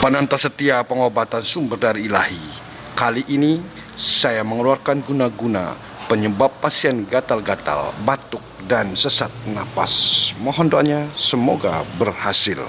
Penanti setia pengobatan sumber dari ilahi. Kali ini saya mengeluarkan guna-guna penyebab pasien gatal-gatal, batuk, dan sesak napas. Mohon doanya semoga berhasil.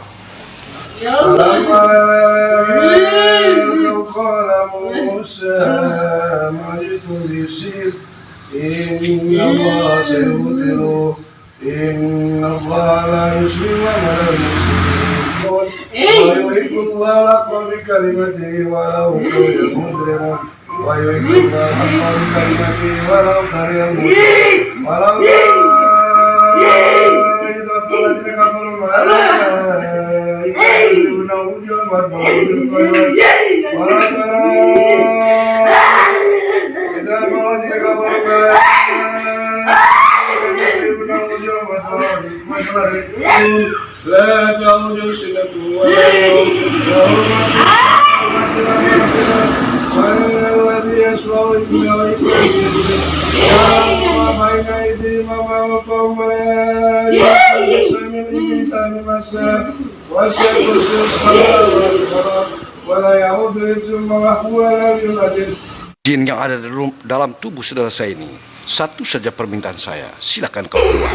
Jin yang ada dalam tubuh saudara saya ini, satu saja permintaan saya, silakan kau keluar.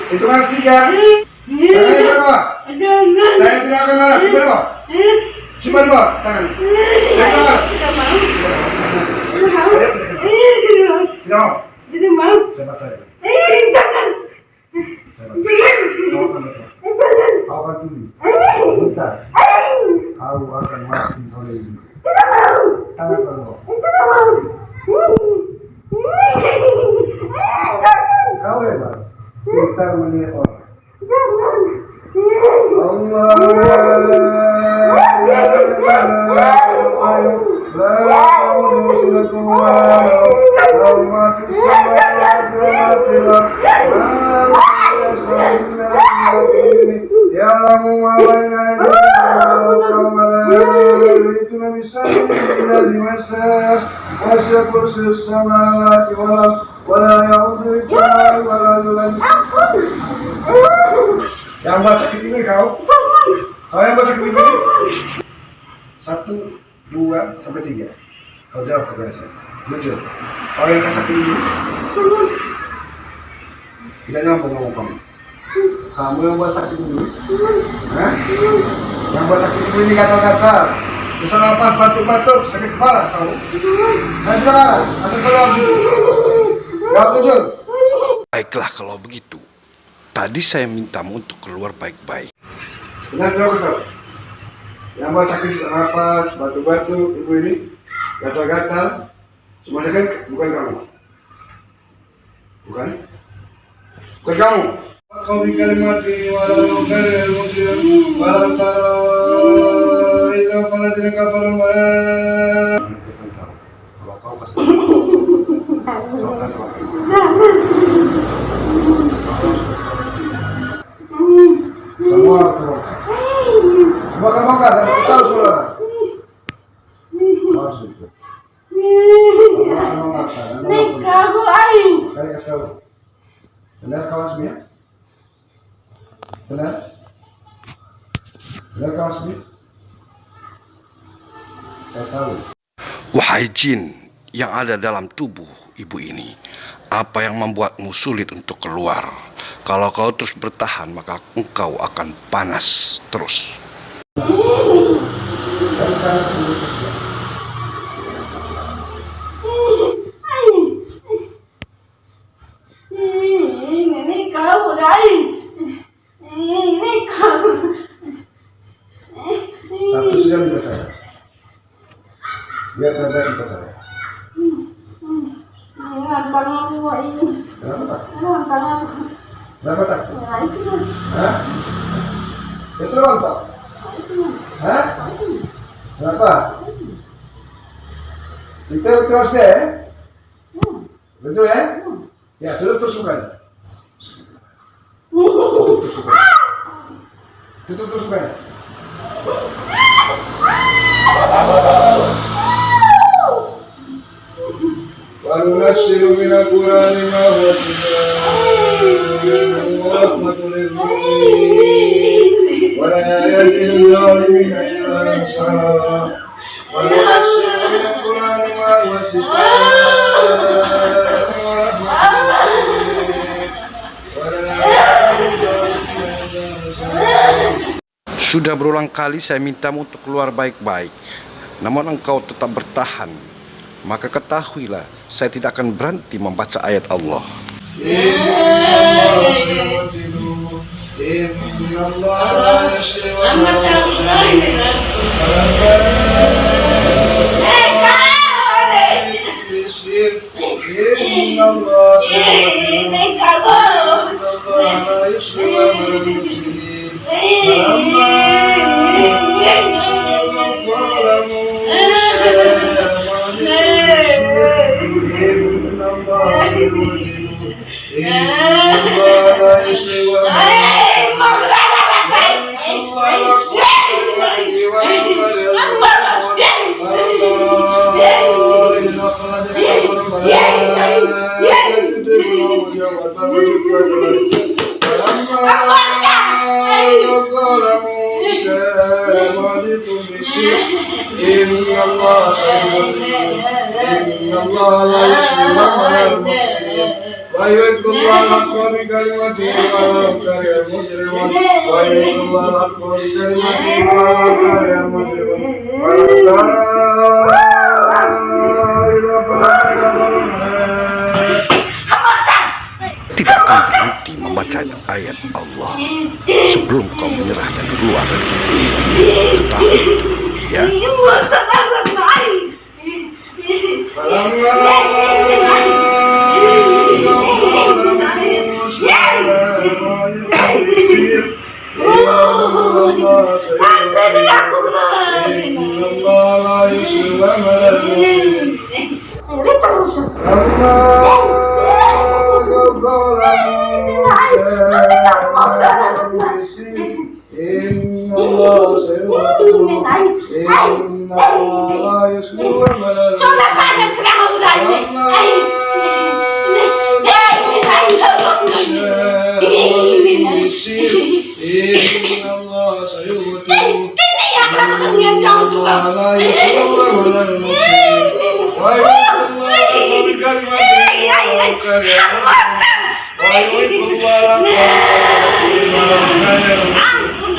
Itu harus tiga. Tangannya berapa? Saya tidak akan marah. Berapa? Coba dua tangan. Saya keluar. Tidak mau. Tidak mau. Saya paksa ya. Jangan. Kau akan tuli. Bentar. Kau akan mati oleh ini. Tidak mau. Tangan kau. Tidak mau. Kau hebat. Pintar menilai orang. Jangan. Yang buat sakit ini kau? Kau yang buat sakit ini? 1, 2, sampai 3. Kau jawab kepada saya. Jujur. Kau yang sakit ini? Tidak nyambung ngomong kamu. Kamu yang buat sakit ini? Hah? Yang buat sakit ini gatal-gatal. Bisa nafas, batuk-batuk, sakit kepala kau. Saya tidak marah. Asal kau jawab jujur. Jawab jujur. Baiklah kalau begitu. Tadi saya mintamu untuk keluar baik-baik. Benar tidak besar? Yang buat sakit sesak napas, batuk-batuk, ibu ini gatal-gatal, semuanya kan bukan kamu. Bukan? Bukan kamu. Kau bikali mati walau karel muslim walau taro itu pada tidak kaparan malam. Kalau kau pasti kau kan salah. Semua terbongkar. Bongkar-bongkar dan kita harus keluar. Harus itu. Kamu aing. Saya kasih tahu. Benar kawan semua? Benar? Benar kawan semua? Saya tahu. Wahai jin yang ada dalam tubuh ibu ini, apa yang membuatmu sulit untuk keluar? Kalau kau terus bertahan, maka engkau akan panas terus. Ini kau dah. Ini kau. Satu sudah minta saya. Lihat nada minta saya. Jangan bangun ini. Kenapa tak? Jangan bangun. Kenapa tak? Ya itu. Hah? Itu rontok? Hah? Kenapa? Kita keras deh, ya? Betul ya? Ya, tutup tusukan. Tutup tusukan. Tutup tusukan. وننزل من القرآن ما هو شفاء ورحمة للمؤمنين ولا يزيد الظالمين إلا خسارا وننزل من القرآن ما هو شفاء ورحمة للمؤمنين ولا يزيد الظالمين إلا خسارا. Sudah berulang kali saya mintamu untuk keluar baik-baik, namun engkau tetap bertahan. Maka ketahuilah, saya tidak akan berhenti membaca ayat Allah. Tidak akan berhenti membaca ayat Allah sebelum kau menyerah dan keluar dari tubuh ini. Ketahui itu, ya. Ampun,